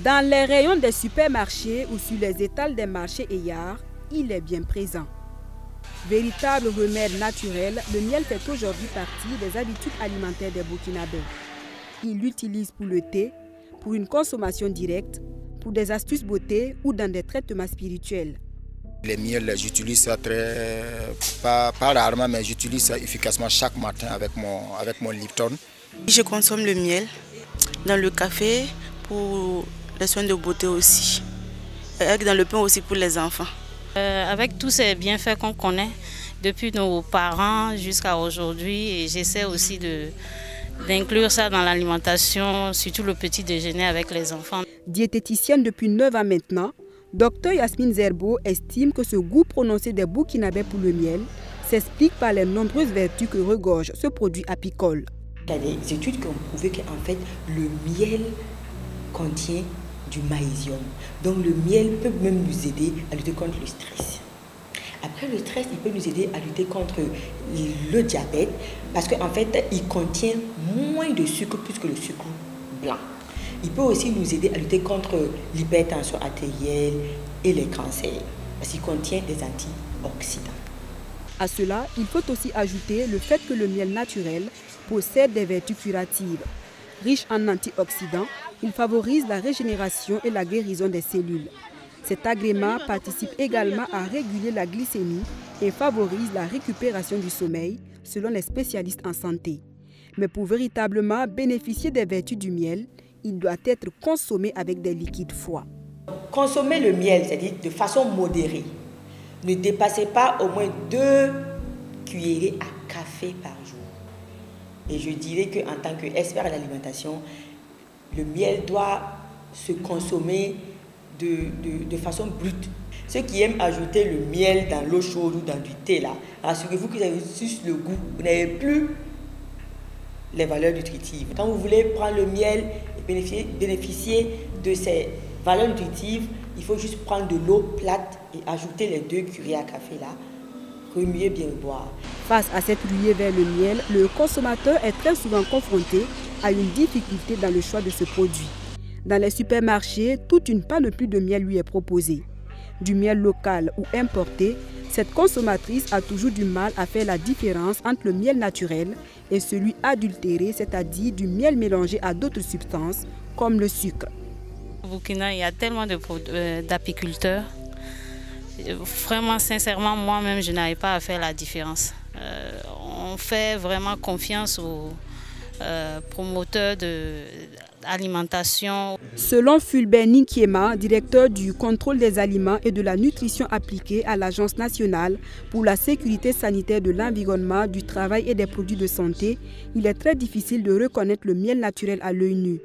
Dans les rayons des supermarchés ou sur les étals des marchés Eyar, il est bien présent. Véritable remède naturel, le miel fait aujourd'hui partie des habitudes alimentaires des Burkinabés. Ils l'utilisent pour le thé, pour une consommation directe, pour des astuces beauté ou dans des traitements spirituels. Les miels, j'utilise ça pas rarement, mais j'utilise ça efficacement chaque matin avec mon Lipton. Je consomme le miel dans le café pour les soins de beauté aussi, et dans le pain aussi pour les enfants. Avec tous ces bienfaits qu'on connaît depuis nos parents jusqu'à aujourd'hui, et j'essaie aussi d'inclure ça dans l'alimentation, surtout le petit déjeuner avec les enfants. Diététicienne depuis 9 ans maintenant, Dr Yasmine Zerbo estime que ce goût prononcé des Burkinabés pour le miel s'explique par les nombreuses vertus que regorge ce produit apicole. Il y a des études qui ont prouvé qu'en fait, le miel contient du magnésium. Donc le miel peut même nous aider à lutter contre le stress. Après le stress, il peut nous aider à lutter contre le diabète parce qu'en fait, il contient moins de sucre plus que le sucre blanc. Il peut aussi nous aider à lutter contre l'hypertension artérielle et les cancers parce qu'il contient des antioxydants. À cela, il faut aussi ajouter le fait que le miel naturel possède des vertus curatives. Riche en antioxydants, il favorise la régénération et la guérison des cellules. Cet agrément participe également à réguler la glycémie et favorise la récupération du sommeil, selon les spécialistes en santé. Mais pour véritablement bénéficier des vertus du miel, il doit être consommé avec des liquides froids. Consommer le miel, c'est-à-dire de façon modérée. Ne dépassez pas au moins 2 cuillerées à café par jour. Et je dirais qu'en tant qu'expert à l'alimentation, le miel doit se consommer de façon brute. Ceux qui aiment ajouter le miel dans l'eau chaude ou dans du thé, là, rassurez-vous que vous avez juste le goût. Vous n'avez plus les valeurs nutritives. Quand vous voulez prendre le miel et bénéficier de ces valeurs nutritives, il faut juste prendre de l'eau plate et ajouter les 2 cuillerées à café là. Remuer bien boire. Face à cette ruée vers le miel, le consommateur est très souvent confronté à une difficulté dans le choix de ce produit. Dans les supermarchés, toute une panoplie de miel lui est proposée. Du miel local ou importé, cette consommatrice a toujours du mal à faire la différence entre le miel naturel et celui adultéré, c'est-à-dire du miel mélangé à d'autres substances comme le sucre. Au Burkina, il y a tellement d'apiculteurs. Vraiment, sincèrement, moi-même, je n'arrive pas à faire la différence. On fait vraiment confiance aux promoteurs d'alimentation. Selon Fulbert Ninkiema, directeur du contrôle des aliments et de la nutrition appliquée à l'Agence nationale pour la sécurité sanitaire de l'environnement, du travail et des produits de santé, il est très difficile de reconnaître le miel naturel à l'œil nu.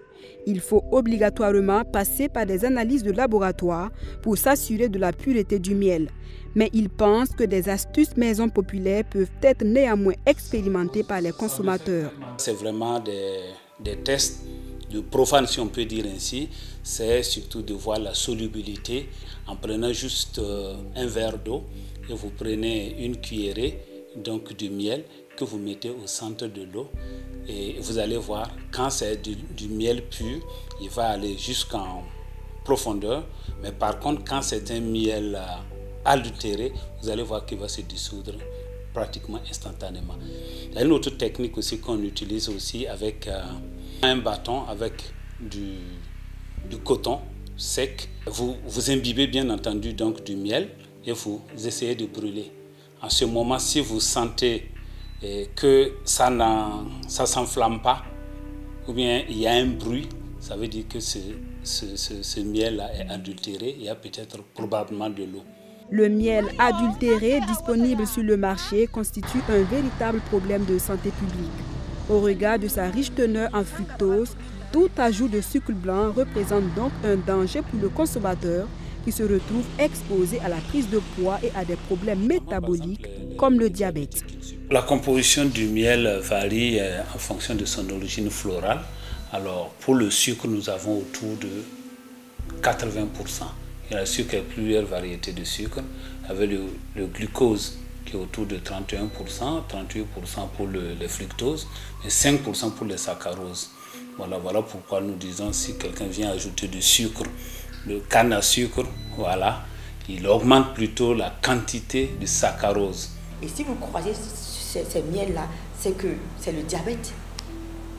Il faut obligatoirement passer par des analyses de laboratoire pour s'assurer de la pureté du miel. Mais il pense que des astuces maison populaires peuvent être néanmoins expérimentées par les consommateurs. C'est vraiment des tests de profane, si on peut dire ainsi. C'est surtout de voir la solubilité en prenant juste un verre d'eau et vous prenez une cuillerée donc de miel que vous mettez au centre de l'eau et vous allez voir quand c'est du miel pur, il va aller jusqu'en profondeur, mais par contre quand c'est un miel adultéré, vous allez voir qu'il va se dissoudre pratiquement instantanément. Il y a une autre technique aussi qu'on utilise aussi avec un bâton avec du coton sec. Vous imbibez bien entendu donc du miel et vous essayez de brûler. En ce moment, si vous sentez que ça ne s'enflamme pas, ou bien il y a un bruit, ça veut dire que ce miel-là est adultéré, il y a peut-être probablement de l'eau. Le miel adultéré disponible sur le marché constitue un véritable problème de santé publique. Au regard de sa riche teneur en fructose, tout ajout de sucre blanc représente donc un danger pour le consommateur qui se retrouve exposé à la prise de poids et à des problèmes métaboliques comme le diabète. La composition du miel varie en fonction de son origine florale. Alors pour le sucre, nous avons autour de 80%. Il y a le sucre et plusieurs variétés de sucre, avec le glucose qui est autour de 31%, 38% pour le fructose et 5% pour les saccharoses. Voilà pourquoi nous disons si quelqu'un vient ajouter du sucre, de canne à sucre, voilà, il augmente plutôt la quantité de saccharose. Et si vous croisez ces miels-là, c'est que c'est le diabète.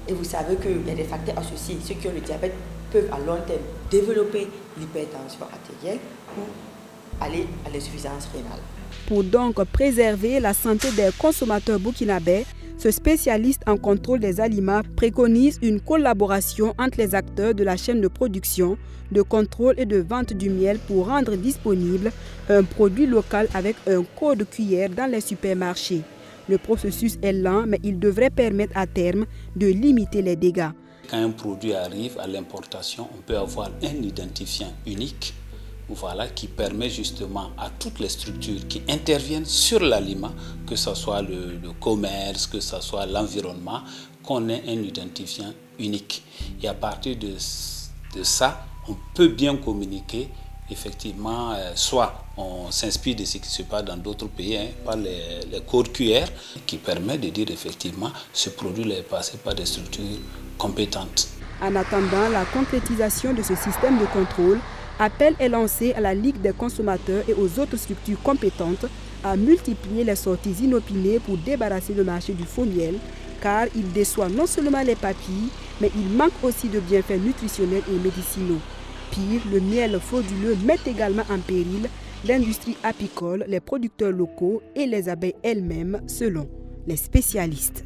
Et vous savez qu'il y a des facteurs associés. Ceux qui ont le diabète peuvent à long terme développer l'hypertension artérielle ou aller à l'insuffisance rénale. Pour donc préserver la santé des consommateurs burkinabés, ce spécialiste en contrôle des aliments préconise une collaboration entre les acteurs de la chaîne de production, de contrôle et de vente du miel pour rendre disponible un produit local avec un code QR dans les supermarchés. Le processus est lent, mais il devrait permettre à terme de limiter les dégâts. Quand un produit arrive à l'importation, on peut avoir un identifiant unique, voilà, qui permet justement à toutes les structures qui interviennent sur l'aliment, que ce soit le commerce, que ce soit l'environnement, qu'on ait un identifiant unique. Et à partir de ça, on peut bien communiquer. Effectivement, soit on s'inspire de ce qui se passe dans d'autres pays, par les codes QR, qui permettent de dire effectivement ce produit est passé par des structures compétentes. En attendant la concrétisation de ce système de contrôle, appel est lancé à la Ligue des consommateurs et aux autres structures compétentes à multiplier les sorties inopinées pour débarrasser le marché du faux miel, car il déçoit non seulement les papilles, mais il manque aussi de bienfaits nutritionnels et médicinaux. Pire, le miel frauduleux met également en péril l'industrie apicole, les producteurs locaux et les abeilles elles-mêmes, selon les spécialistes.